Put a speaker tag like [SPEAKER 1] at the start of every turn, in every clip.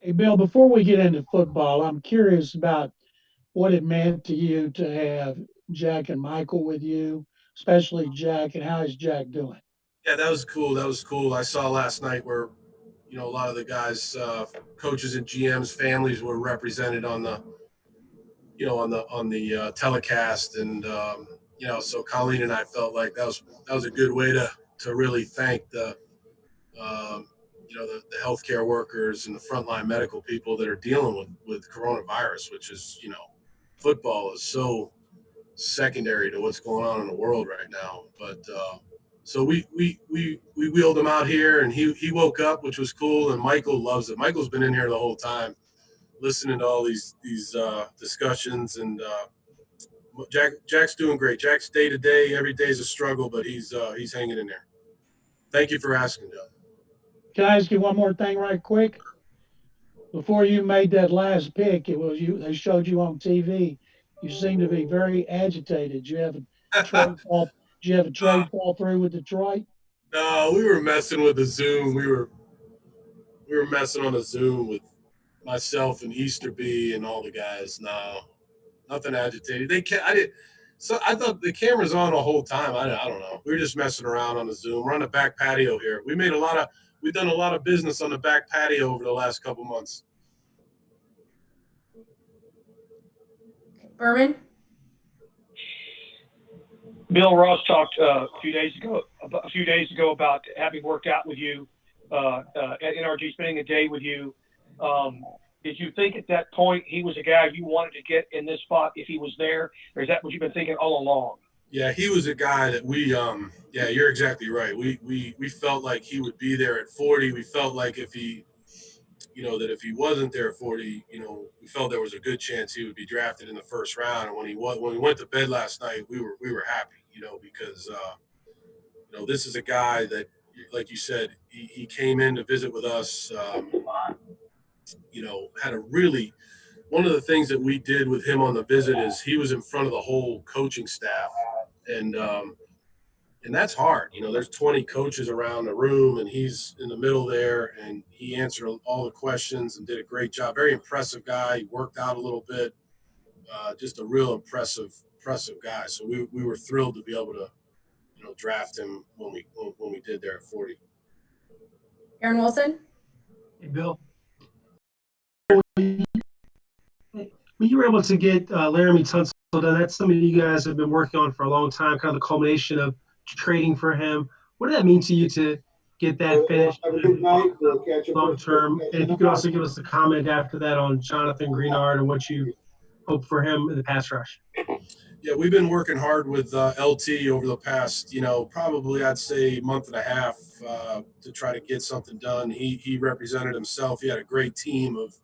[SPEAKER 1] Hey, Bill, before we get into football, I'm curious about what it meant to you to have Jack and Michael with you, especially Jack, and how is Jack doing?
[SPEAKER 2] Yeah, that was cool. That was cool. I saw last night where a lot of the guys, coaches and GMs, families were represented on the telecast, and so Colleen and I felt like that was a good way to really thank um, the healthcare workers and the frontline medical people that are dealing with coronavirus, which is football is so secondary to what's going on in the world right now. But so we wheeled him out here, and he woke up, which was cool. And Michael loves it. Michael's been in here the whole time, listening to all these discussions, and Jack's doing great. Jack's day to day, every day is a struggle, but he's hanging in there. Thank you for asking, John.
[SPEAKER 1] Can I ask you one more thing right quick? Before you made that last pick, it was you. They showed you on TV. You seem to be very agitated. You have a trade fall. Did you have a trade fall through with Detroit?
[SPEAKER 2] No, we were messing with the Zoom. We were messing on the Zoom with myself and Easterby and all the guys. No, nothing agitated. I did. So I thought the camera's on the whole time. I don't know. We were just messing around on the Zoom. We're on the back patio here. We've done a lot of business on the back patio over the last couple months.
[SPEAKER 3] Berman?
[SPEAKER 4] Bill Ross talked a few days ago about having worked out with you at NRG, spending a day with you. Did you think at that point he was a guy you wanted to get in this spot if he was there, or is that what you've been thinking all along?
[SPEAKER 2] Yeah, he was a guy that yeah, you're exactly right. We felt like he would be there at 40. We felt like that if he wasn't there at 40, we felt there was a good chance he would be drafted in the first round. And when we went to bed last night, we were happy, because this is a guy that, like you said, he came in to visit with us. Had a really one of the things that we did with him on the visit is he was in front of the whole coaching staff, and that's hard. There's 20 coaches around the room, and he's in the middle there, and he answered all the questions and did a great job. Very impressive guy. He worked out a little bit. Just a real impressive guy. So we were thrilled to be able to draft him when we did there at 40.
[SPEAKER 3] Aaron Wilson?
[SPEAKER 5] Hey, Bill, when you were able to get Laremy Tunsil done, that's something you guys have been working on for a long time, kind of the culmination of trading for him. What did that mean to you to get that finished long term? And if you could also give us a comment after that on Jonathan Greenard and what you hope for him in the pass rush.
[SPEAKER 2] Yeah, we've been working hard with LT over the past, probably I'd say month and a half to try to get something done. He represented himself. He had a great team of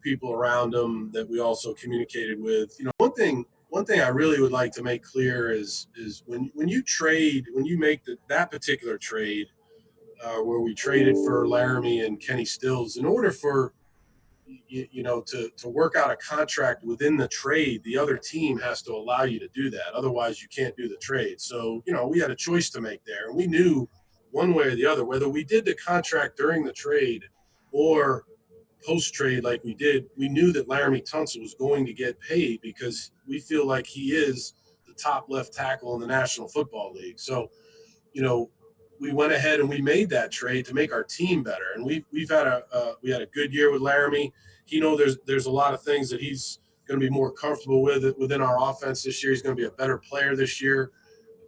[SPEAKER 2] people around him that we also communicated with. One thing I really would like to make clear is when you make that particular trade where we traded for Laremy and Kenny Stills, in order for to work out a contract within the trade, the other team has to allow you to do that. Otherwise, you can't do the trade. So, we had a choice to make there. And we knew one way or the other, whether we did the contract during the trade or post trade like we did, we knew that Laremy Tunsil was going to get paid because we feel like he is the top left tackle in the National Football League. So, we went ahead and we made that trade to make our team better. And we had a good year with Laremy. There's a lot of things that he's going to be more comfortable with within our offense this year. He's going to be a better player this year.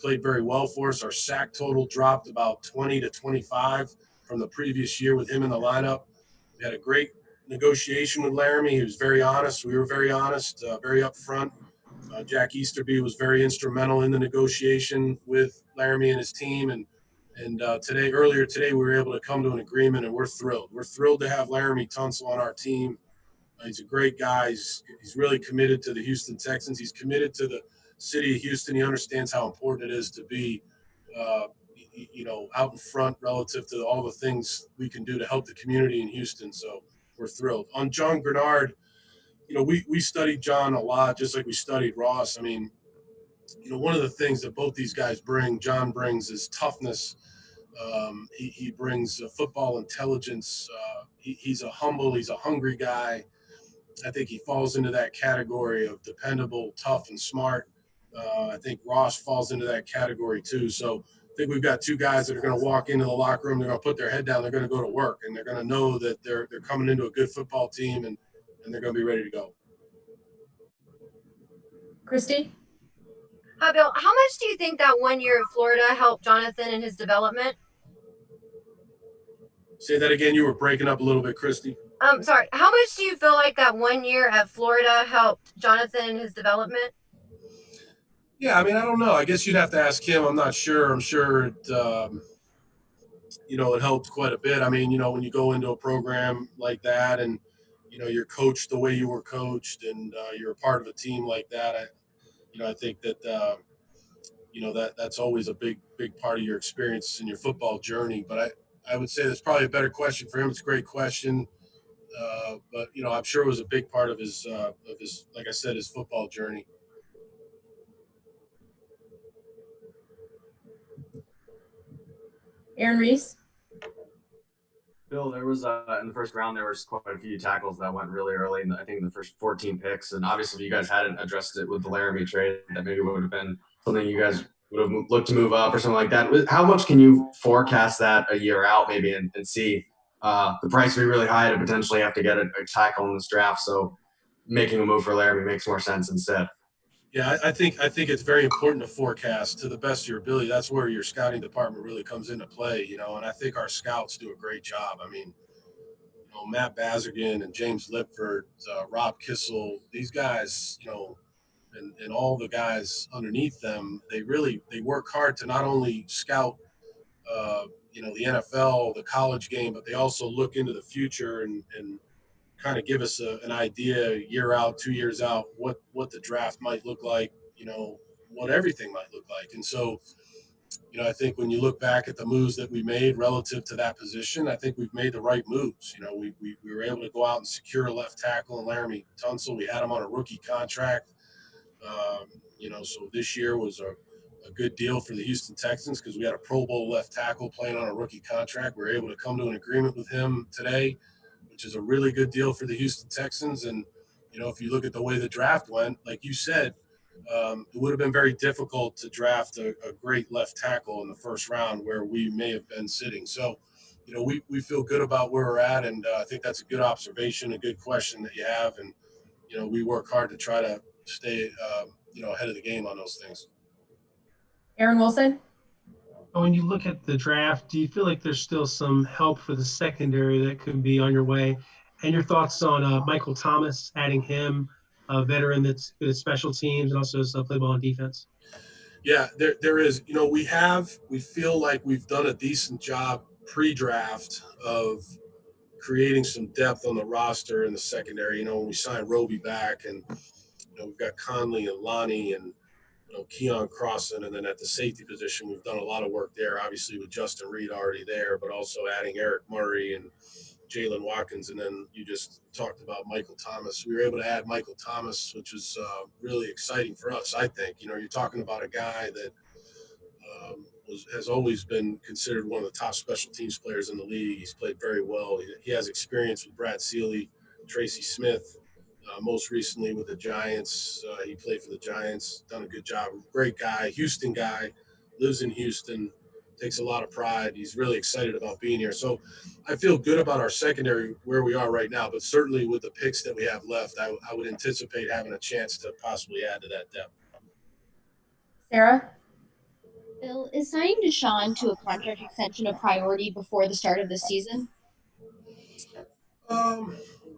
[SPEAKER 2] Played very well for us. Our sack total dropped about 20 to 25 from the previous year with him in the lineup. We had a great negotiation with Laremy. He was very honest. We were very honest, very upfront. Jack Easterby was very instrumental in the negotiation with Laremy and his team. And earlier today, we were able to come to an agreement, and we're thrilled. We're thrilled to have Laremy Tunsil on our team. He's a great guy. He's really committed to the Houston Texans. He's committed to the city of Houston. He understands how important it is to be, out in front relative to all the things we can do to help the community in Houston. So we're thrilled. On John Grenard, we studied John a lot, just like we studied Ross. I mean, one of the things that both these guys bring, John brings, is toughness, He brings football intelligence. He's he's a hungry guy. I think he falls into that category of dependable, tough, and smart. I think Ross falls into that category too. So I think we've got two guys that are going to walk into the locker room. They're going to put their head down. They're going to go to work, and they're going to know that they're coming into a good football team, and they're going to be ready to go.
[SPEAKER 3] Christy?
[SPEAKER 6] Hi, Bill. How much do you think that 1 year at Florida helped Jonathan in his development?
[SPEAKER 2] Say that again. You were breaking up a little bit, Christy.
[SPEAKER 6] Sorry. How much do you feel like that 1 year at Florida helped Jonathan in his development?
[SPEAKER 2] Yeah, I mean, I don't know. I guess you'd have to ask him. I'm not sure. I'm sure it, it helped quite a bit. I mean, when you go into a program like that and, you're coached the way you were coached and you're a part of a team like that, I think that, that's always a big part of your experience in your football journey. But I would say that's probably a better question for him. It's a great question. But, I'm sure it was a big part of his, like I said, his football journey.
[SPEAKER 3] Aaron Reese?
[SPEAKER 7] Bill, there was in the first round, there was quite a few tackles that went really early. And I think in the first 14 picks, and obviously you guys hadn't addressed it with the Laremy trade, that maybe would have been something you guys would have looked to move up or something like that. How much can you forecast that a year out maybe and see the price be really high to potentially have to get a tackle in this draft? So making a move for Laremy makes more sense instead.
[SPEAKER 2] Yeah, I think it's very important to forecast to the best of your ability. That's where your scouting department really comes into play, and I think our scouts do a great job. I mean, Matt Bazergan and James Lipford, Rob Kissel, these guys, and all the guys underneath them, they work hard to not only scout, the NFL, the college game, but they also look into the future and kind of give us an idea a year out, 2 years out, what the draft might look like, what everything might look like. And so, I think when you look back at the moves that we made relative to that position, I think we've made the right moves. We were able to go out and secure a left tackle in Laremy Tunsil. We had him on a rookie contract. So this year was a good deal for the Houston Texans because we had a Pro Bowl left tackle playing on a rookie contract. We were able to come to an agreement with him today, which is a really good deal for the Houston Texans. And, if you look at the way the draft went, like you said, it would have been very difficult to draft a great left tackle in the first round where we may have been sitting. So, we feel good about where we're at, and I think that's a good observation, a good question that you have. And, we work hard to try to stay, ahead of the game on those things.
[SPEAKER 3] Aaron Wilson?
[SPEAKER 5] When you look at the draft, do you feel like there's still some help for the secondary that could be on your way? And your thoughts on Michael Thomas, adding him, a veteran that's good at special teams and also play ball on defense?
[SPEAKER 2] Yeah, there is. We feel like we've done a decent job pre-draft of creating some depth on the roster in the secondary. When we signed Roby back, and we've got Conley and Lonnie and Keon Crossan, and then at the safety position, we've done a lot of work there. Obviously, with Justin Reed already there, but also adding Eric Murray and Jalen Watkins, and then you just talked about Michael Thomas. We were able to add Michael Thomas, which is really exciting for us. I think you're talking about a guy that has always been considered one of the top special teams players in the league. He's played very well. He has experience with Brad Seeley, Tracy Smith. Most recently with the Giants, he played for the Giants, done a good job. Great guy, Houston guy, lives in Houston, takes a lot of pride. He's really excited about being here. So I feel good about our secondary where we are right now, but certainly with the picks that we have left, I would anticipate having a chance to possibly add to that depth.
[SPEAKER 3] Sarah?
[SPEAKER 8] Bill, is signing Deshaun to a contract extension a priority before the start of the season?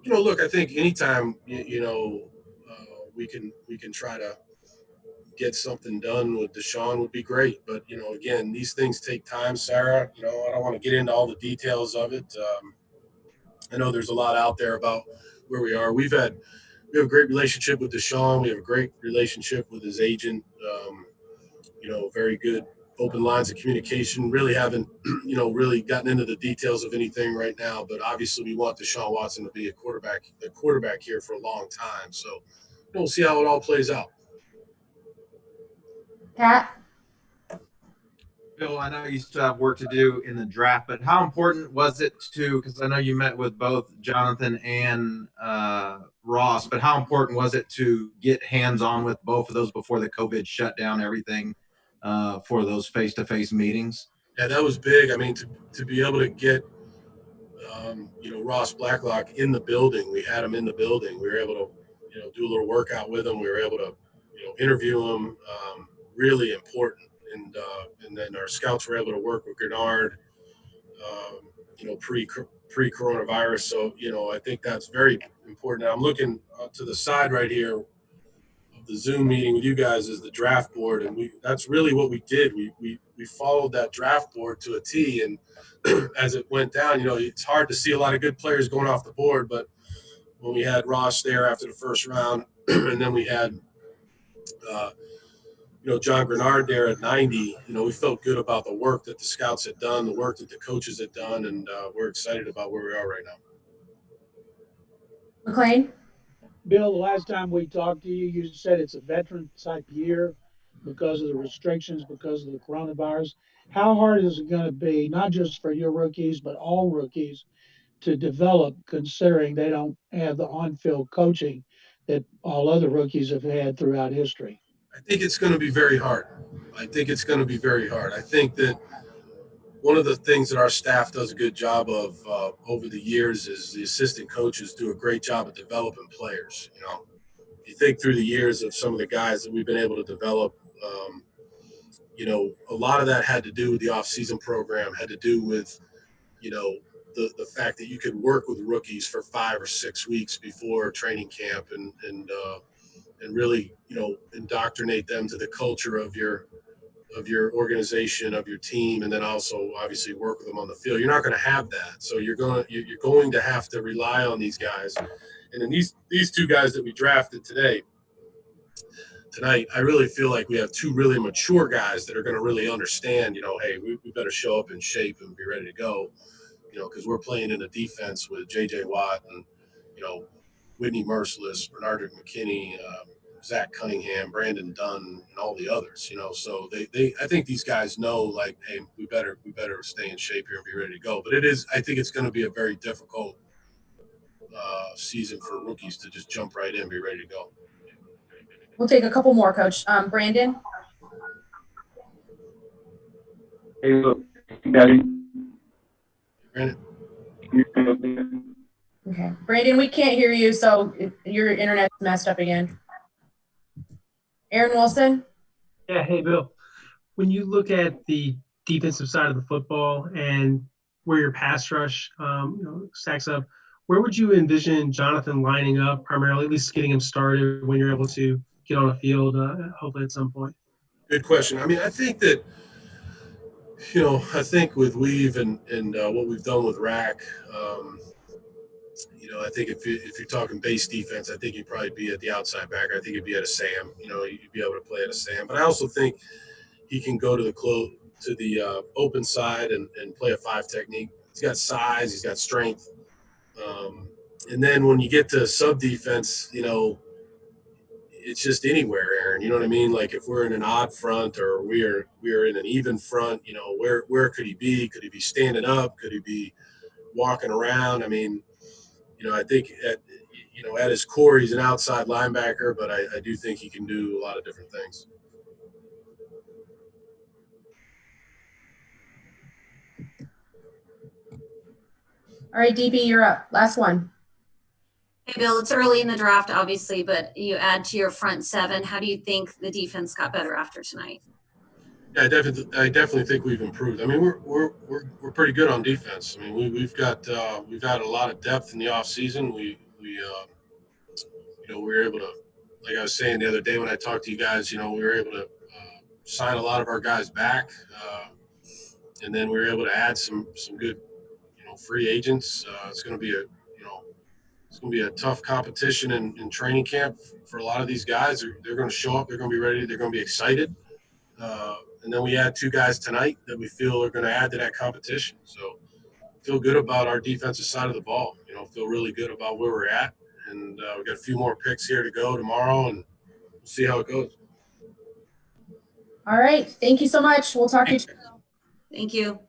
[SPEAKER 2] Look, I think anytime we can try to get something done with Deshaun would be great. But again, these things take time, Sarah. I don't want to get into all the details of it. I know there's a lot out there about where we are. We have a great relationship with Deshaun. We have a great relationship with his agent. Very good open lines of communication. Really haven't, really gotten into the details of anything right now. But obviously, we want Deshaun Watson to be a quarterback here for a long time. So we'll see how it all plays out.
[SPEAKER 3] Pat?
[SPEAKER 9] Bill, I know you still have work to do in the draft, but how important was it to, because I know you met with both Jonathan and Ross, but how important was it to get hands-on with both of those before the COVID shut down everything for those face-to-face meetings?
[SPEAKER 2] Yeah, that was big. I mean, to be able to get, Ross Blacklock in the building, we had him in the building. We were able to, do a little workout with him. We were able to, interview him. Really important. And then our scouts were able to work with Grenard, pre coronavirus. So I think that's very important. Now, I'm looking to the side right here of the Zoom meeting with you guys is the draft board, and that's really what we did. We followed that draft board to a T, and as it went down, it's hard to see a lot of good players going off the board, but when we had Ross there after the first round, and then we had John Grenard there at 90, we felt good about the work that the scouts had done, the work that the coaches had done, and we're excited about where we are right now.
[SPEAKER 3] McLean?
[SPEAKER 1] Bill, the last time we talked to you, you said it's a veteran type year because of the restrictions, because of the coronavirus. How hard is it going to be, not just for your rookies, but all rookies, to develop, considering they don't have the on-field coaching that all other rookies have had throughout history?
[SPEAKER 2] I think it's going to be very hard. I think that one of the things that our staff does a good job of over the years is the assistant coaches do a great job of developing players. You think through the years of some of the guys that we've been able to develop, a lot of that had to do with the off-season program, had to do with, the fact that you could work with rookies for 5 or 6 weeks before training camp and really, indoctrinate them to the culture of your organization, of your team, and then also obviously work with them on the field. You're not going to have that, so you're going to have to rely on these guys. And then these two guys that we drafted tonight, I really feel like we have two really mature guys that are going to really understand. Hey, we better show up in shape and be ready to go. Because we're playing in a defense with J.J. Watt and Whitney Merciless, Bernard McKinney, Zach Cunningham, Brandon Dunn, and all the others. So I think these guys know, like, hey, we better stay in shape here and be ready to go. But I think it's going to be a very difficult season for rookies to just jump right in, be ready to go.
[SPEAKER 3] We'll take a couple more, Coach. Brandon?
[SPEAKER 10] Hey, look, Daddy.
[SPEAKER 2] Brandon?
[SPEAKER 3] Okay. Brandon, we can't hear you, so your internet's messed up again. Aaron Wilson?
[SPEAKER 5] Yeah, hey, Bill. When you look at the defensive side of the football and where your pass rush stacks up, where would you envision Jonathan lining up primarily, at least getting him started when you're able to get on the field, hopefully at some point?
[SPEAKER 2] Good question. I mean, I think that, with Weave and what we've done with Rack, I think if you're talking base defense, I think he'd probably be at the outside backer. I think he'd be at a Sam. You'd be able to play at a Sam. But I also think he can go to the open side and play a 5 technique. He's got size. He's got strength. And then when you get to sub defense, it's just anywhere, Aaron. You know what I mean? Like if we're in an odd front or we're in an even front, where could he be? Could he be standing up? Could he be walking around? I mean, I think at his core, he's an outside linebacker, but I do think he can do a lot of different things.
[SPEAKER 3] All right, DB, you're up. Last one.
[SPEAKER 11] Hey, Bill, it's early in the draft, obviously, but you add to your front 7. How do you think the defense got better after tonight?
[SPEAKER 2] Yeah, I definitely think we've improved. I mean, we're pretty good on defense. I mean, we've got a lot of depth in the off season. We were able to, like I was saying the other day when I talked to you guys, we were able to sign a lot of our guys back, and then we were able to add some good, free agents. It's going to be a tough competition in training camp for a lot of these guys. They're going to show up. They're going to be ready. They're going to be excited. And then we had 2 guys tonight that we feel are going to add to that competition. So feel good about our defensive side of the ball. Feel really good about where we're at. And we got a few more picks here to go tomorrow, and we'll see how it goes.
[SPEAKER 3] All right. Thank you so much. We'll talk to you tomorrow.
[SPEAKER 11] Thank you.